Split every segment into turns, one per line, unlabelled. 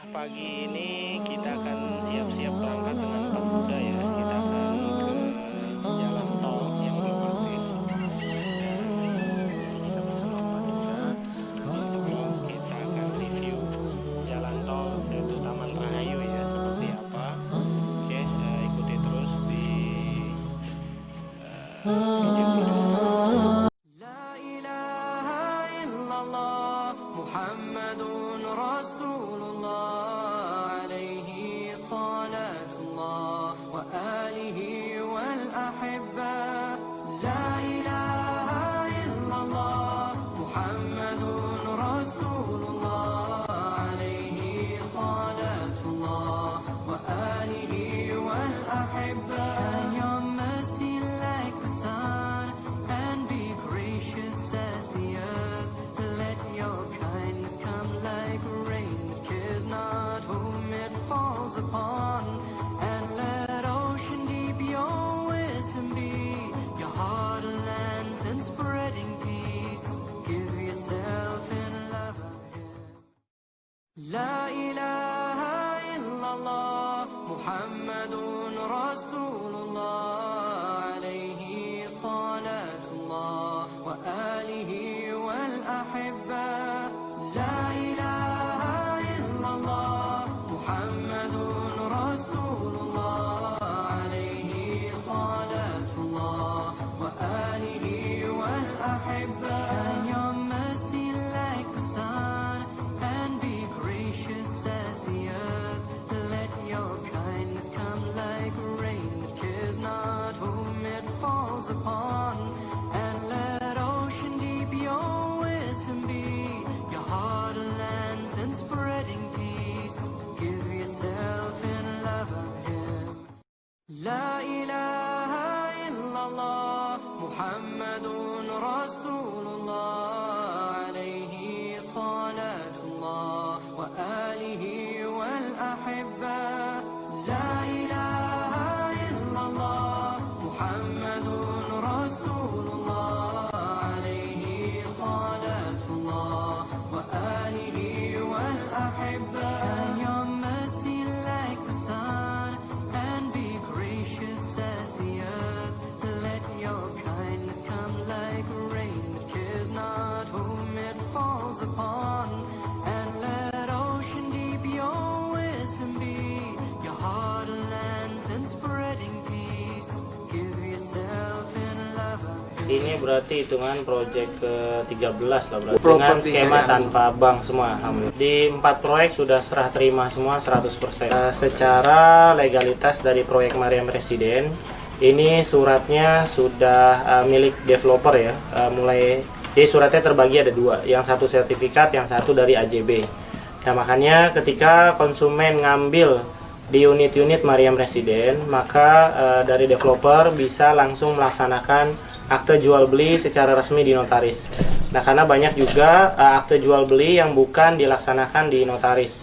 Pagi ini kita akan siap-siap berangkat dengan pemuda ya. Kita akan ke jalan tol yang lewatin. Kita bersama pemuda. Sebelum kita akan review jalan tol yaitu Taman Rahayu ya, seperti apa. Oke, ikuti terus di video-video.
La ilaha illallah Muhammadun Rasulullah alaihi salatullah wa alihi wal ahibba. La ilaha illallah Muhammadun Rasulullah alaihi salatullah wa alihi wal ahibba. And your mercy like the sun and be gracious as the earth. Let your kindness come like rain that cares not whom it falls upon. And let ocean deep your wisdom be, your heart a lantern spreading peace. Give yourself in love of Him. La ilaha illallah Muhammadun Rasulullah alayhi salatullah wa alihi wal ahibba. La ilaha illallah Muhammadun Rasulullah alayhi salatullah wa alihi wal ahibba. And your mercy like the sun and be gracious as the earth. Let your kindness come like rain that cares not whom it falls upon. And let ocean deep your wisdom be, your heart a lantern spreading peace. Give yourself in love of Him. La ilaha illallah Muhammadun Rasulullah alayhi salatullah wa alihi wal ahibba. La ilaha illallah Muhammadun Rasulullah alayhi salatullah wa alihi wal ahibba. And your mercy like the sun and be gracious as the earth. Let your kindness come like rain that cares not whom it falls upon. And let ocean deep your wisdom be, your heart a lantern spreading peace. Give yourself in love of Him.
Ini berarti hitungan project ke-13 lah berarti. Dengan skema tanpa bank semua. Alhamdulillah. Di 4 proyek sudah serah terima semua 100%. Secara legalitas dari proyek Mariam Residen, ini suratnya sudah milik developer ya. Jadi suratnya terbagi ada 2, yang satu sertifikat, yang satu dari AJB. Nah makanya ketika konsumen ngambil di unit-unit Mariam Residen, maka dari developer bisa langsung melaksanakan akte jual beli secara resmi di notaris. Nah karena banyak juga akte jual beli yang bukan dilaksanakan di notaris.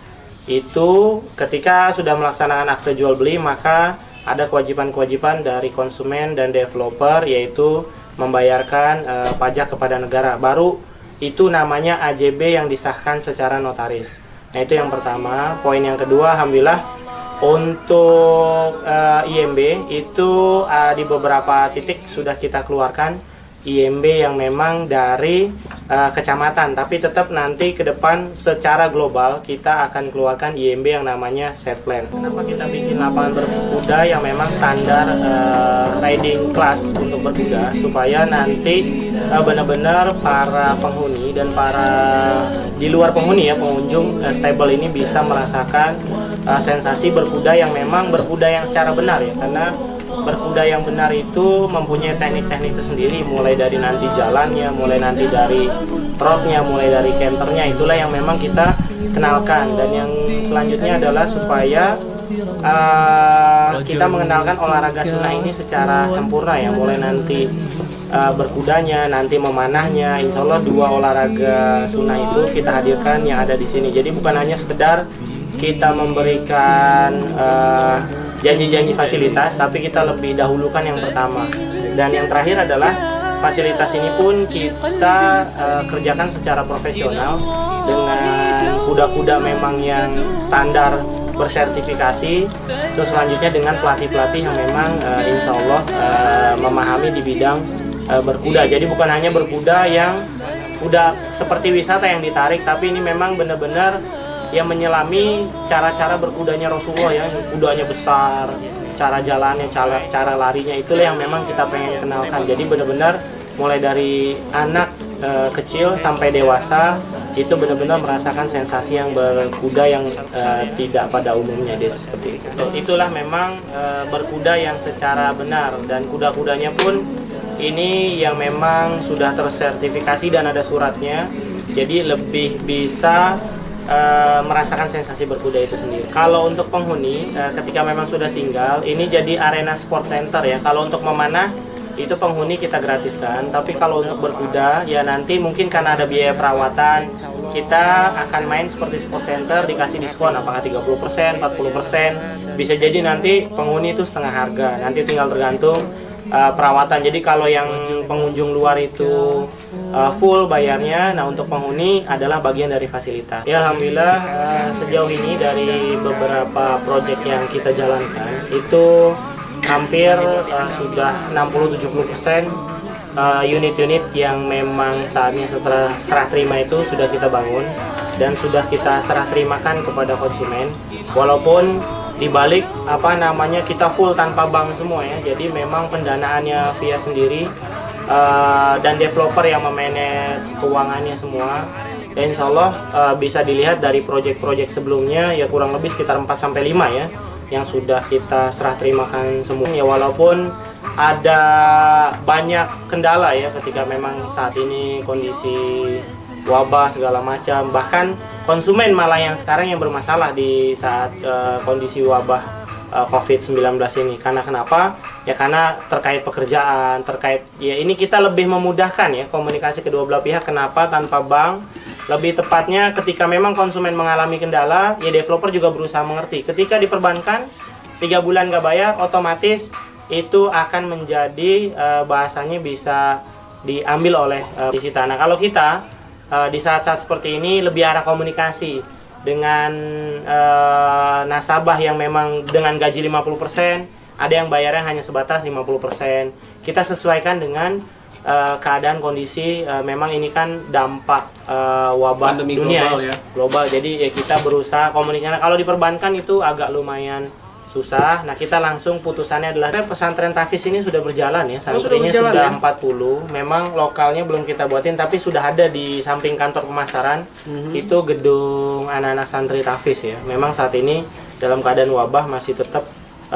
Itu ketika sudah melaksanakan akte jual beli, maka ada kewajiban-kewajiban dari konsumen dan developer, yaitu membayarkan pajak kepada negara. Baru itu namanya AJB yang disahkan secara notaris. Nah itu yang pertama. Poin yang kedua, alhamdulillah untuk IMB itu di beberapa titik sudah kita keluarkan IMB yang memang dari kecamatan, tapi tetap nanti ke depan secara global kita akan keluarkan IMB yang namanya set plan. Kenapa kita bikin lapangan berkuda yang memang standar riding class untuk berkuda, supaya nanti benar-benar para penghuni dan para di luar penghuni ya, pengunjung stable ini bisa merasakan sensasi berkuda yang memang berkuda yang secara benar ya, karena berkuda yang benar itu mempunyai teknik-teknik tersendiri, mulai dari nanti jalannya, mulai nanti dari trotnya, mulai dari canternya. Itulah yang memang kita kenalkan. Dan yang selanjutnya adalah supaya kita mengenalkan olahraga sunai ini secara sempurna ya, mulai nanti berkudanya, nanti memanahnya. Insya Allah 2 olahraga sunai itu kita hadirkan yang ada di sini. Jadi bukan hanya sekedar kita memberikan janji-janji fasilitas, tapi kita lebih dahulukan yang pertama. Dan yang terakhir adalah fasilitas ini pun kita kerjakan secara profesional dengan kuda-kuda memang yang standar bersertifikasi. Terus selanjutnya dengan pelatih-pelatih yang memang insya Allah memahami di bidang berkuda. Jadi bukan hanya berkuda yang udah seperti wisata yang ditarik, tapi ini memang benar-benar yang menyelami cara-cara berkudanya Rasulullah ya, kudanya besar, cara jalannya, cara larinya, itulah yang memang kita pengen kenalkan. Jadi benar-benar mulai dari anak kecil sampai dewasa itu benar-benar merasakan sensasi yang berkuda yang tidak pada umumnya, seperti itu. Itulah memang berkuda yang secara benar, dan kuda-kudanya pun ini yang memang sudah tersertifikasi dan ada suratnya, jadi lebih bisa merasakan sensasi berkuda itu sendiri. Kalau untuk penghuni, ketika memang sudah tinggal, ini jadi arena sport center ya. Kalau untuk memanah itu penghuni kita gratiskan, tapi kalau untuk berkuda ya nanti mungkin karena ada biaya perawatan, kita akan main seperti sport center, dikasih diskon apakah 30%, 40%, bisa jadi nanti penghuni itu setengah harga, nanti tinggal tergantung perawatan. Jadi kalau yang pengunjung luar itu full bayarnya, nah untuk penghuni adalah bagian dari fasilitas. Ya alhamdulillah sejauh ini dari beberapa proyek yang kita jalankan itu hampir sudah 60-70% unit-unit yang memang saatnya setelah serah terima itu sudah kita bangun dan sudah kita serah terimakan kepada konsumen. Walaupun dibalik kita full tanpa bank semua ya, jadi memang pendanaannya via sendiri dan developer yang memanage keuangannya semua. Dan insya Allah bisa dilihat dari proyek-proyek sebelumnya ya kurang lebih sekitar 4-5 ya yang sudah kita serah terimakan semua ya, walaupun ada banyak kendala ya ketika memang saat ini kondisi wabah segala macam, bahkan konsumen malah yang sekarang yang bermasalah di saat kondisi wabah COVID-19 ini. Karena kenapa? Ya karena terkait pekerjaan, terkait ya ini kita lebih memudahkan ya komunikasi kedua belah pihak. Kenapa tanpa bank? Lebih tepatnya ketika memang konsumen mengalami kendala, ya developer juga berusaha mengerti. Ketika diperbankan 3 bulan nggak bayar, otomatis itu akan menjadi bahasanya bisa diambil oleh disita. Nah kalau kita di saat-saat seperti ini lebih arah komunikasi dengan nasabah yang memang dengan gaji 50%, ada yang bayarnya hanya sebatas 50%. Kita sesuaikan dengan keadaan kondisi, memang ini kan dampak wabah pandemi dunia global, ya. Global. Jadi ya kita berusaha komunikasi. Kalau diperbankan itu agak lumayan susah. Nah kita langsung putusannya adalah pesantren Tahfiz ini sudah berjalan ya, santrinya sudah 40. Memang lokalnya belum kita buatin, tapi sudah ada di samping kantor pemasaran. Itu gedung anak-anak santri Tahfiz ya. Memang saat ini dalam keadaan wabah masih tetap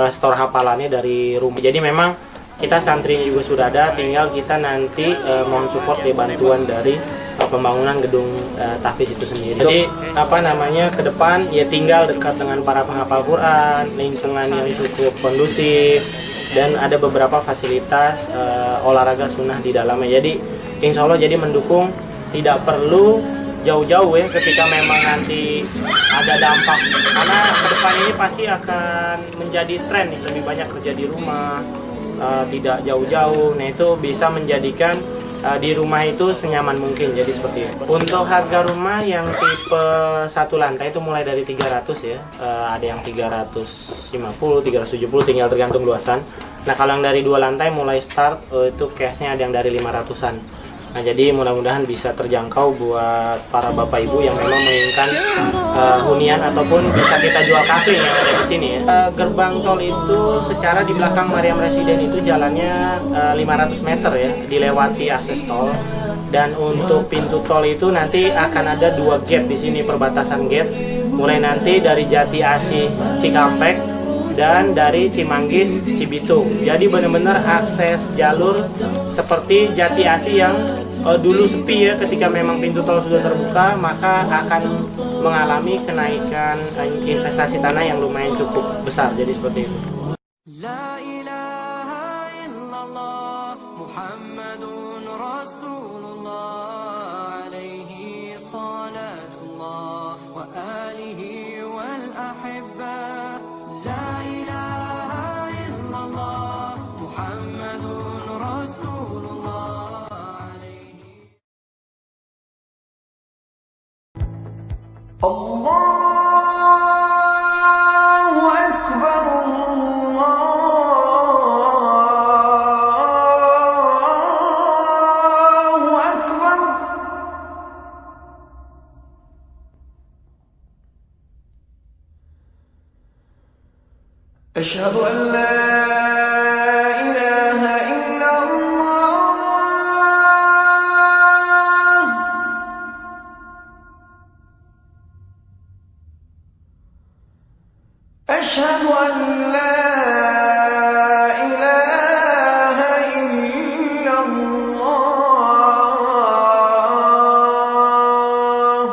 store hafalannya dari rumah. Jadi memang kita santri juga sudah ada, tinggal kita nanti mohon support ya bantuan dari pembangunan gedung Tahfiz itu sendiri. Jadi ke depan ya tinggal dekat dengan para penghafal Quran, lingkungan yang cukup kondusif, dan ada beberapa fasilitas olahraga sunnah di dalamnya. Jadi insya Allah jadi mendukung, tidak perlu jauh-jauh ya ketika memang nanti ada dampak, karena ke depan ini pasti akan menjadi tren nih, lebih banyak kerja di rumah, tidak jauh-jauh. Nah itu bisa menjadikan di rumah itu senyaman mungkin, jadi seperti itu. Untuk harga rumah yang tipe 1 lantai itu mulai dari 300 ya, ada yang 350, 370, tinggal tergantung luasan. Nah kalau yang dari 2 lantai mulai start itu cashnya ada yang dari 500-an. Nah jadi mudah-mudahan bisa terjangkau buat para bapak ibu yang memang menginginkan hunian ataupun bisa kita jual kafe yang ada di sini ya. Gerbang tol itu secara di belakang Mariam Residen itu jalannya 500 meter ya, dilewati akses tol. Dan untuk pintu tol itu nanti akan ada 2 gate di sini, perbatasan gate. Mulai nanti dari Jati Asih Cikampek dan dari Cimanggis Cibitung. Jadi benar-benar akses jalur seperti Jati Asih yang dulu sepi ya, ketika memang pintu tol sudah terbuka maka akan mengalami kenaikan investasi tanah yang lumayan cukup besar, jadi seperti itu. La ilaha illallah Muhammadun Rasulullah alaihi salatullah wa alihi wal ahibba. La ilaha illallah Muhammadun Rasulullah.
Allahu Akbar, Allahu Akbar. Asyhadu an la ilaha illallah. Asyhadu an la ilaha illallah.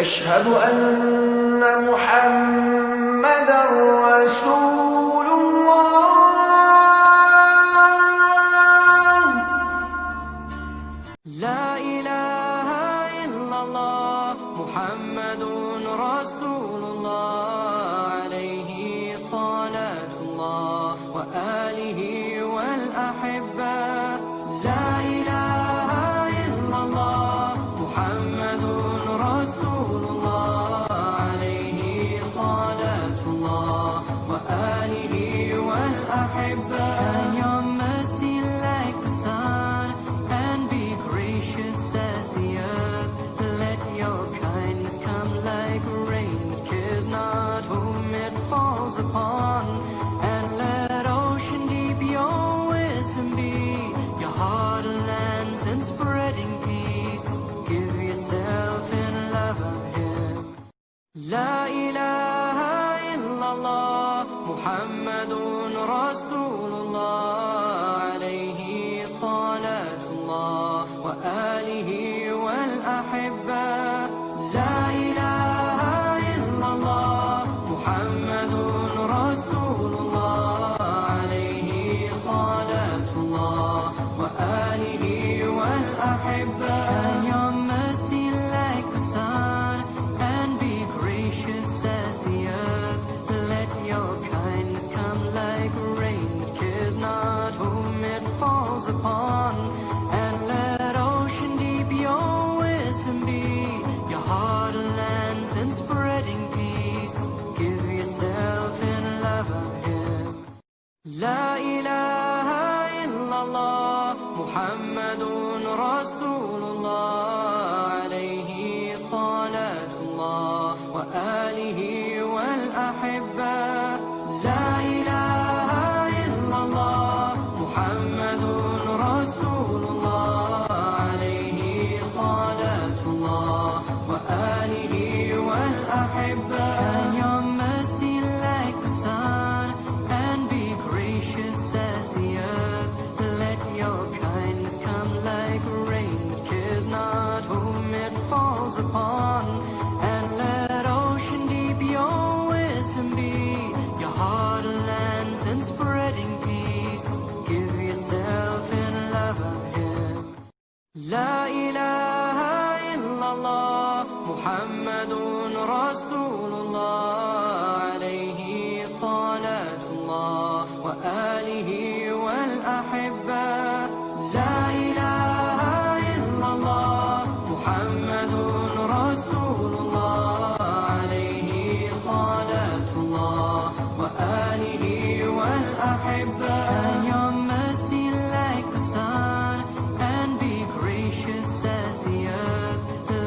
Asyhadu anna Muhammadar Rasulullah.
لا إله إلا الله محمد رسول الله عليه صلاة الله وآله والأحبة لا إله إلا الله محمد رسول الله عليه صلاة الله وآله والأحبة And your mercy like the sun and be gracious as the earth. Let your kindness come like rain that cares not whom it falls upon. And let ocean deep your wisdom be, your heart a lantern spreading peace. Give yourself in love of Him. La ilaha illallah Muhammadun Rasulullah alayhi salatullah wa alihi wal ahibba. La ilaha illallah Muhammadun Rasulullah alayhi salatullah wa alihi wal ahibba. And your mercy like the sun and be gracious as the earth. Let your kindness come like rain that cares not whom it falls upon. And let ocean deep your wisdom be, your heart a lantern spreading peace. Give yourself in love of Him. La ilaha illallah Muhammadun Rasulullah alayhi salatullah wa alihi wal ahibba. La ilaha illallah Muhammadun Rasulullah alayhi salatullah wa alihi wal ahibba. And your mercy like the sun and be gracious as the earth. Let your kindness come like rain that cares not whom it falls upon. And let ocean deep your wisdom be, your heart a lantern spreading peace. Give yourself in love of Him. La ilaha illallah Muhammadun Rasulullah alayhi salatullah wa alihi wal ahibba. La ilaha illallah Muhammadun Rasulullah alayhi salatullah wa alihi wal ahibba. And your mercy like the sun and be gracious as the earth.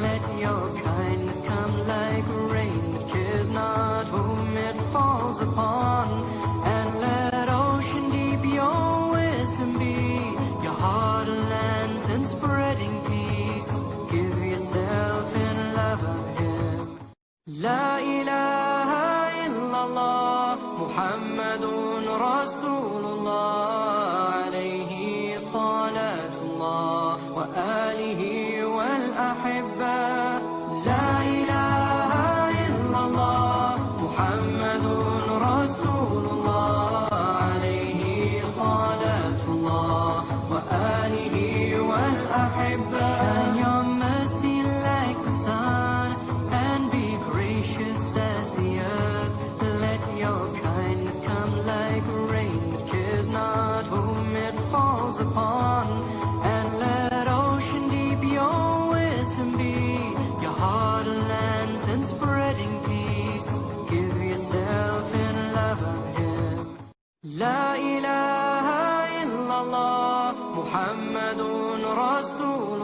Let your kindness come like rain that cares not whom it falls upon. And let ocean deep your wisdom be, your heart a lantern spreading peace. Give yourself in love of Him. La ilaha illallah Muhammadun Rasulullah alayhi salatullah wa alihi wal ahibba. La ilaha illallah Muhammadun Rasulullah alayhi salatullah wa alihi wal ahibba. And your mercy like the sun and be gracious as the earth. Let your kindness come like rain that cares not whom it falls falls upon, and let ocean deep your wisdom be, your heart a lantern spreading peace. Give yourself in love of Him. La ilaha illallah Muhammadun Rasul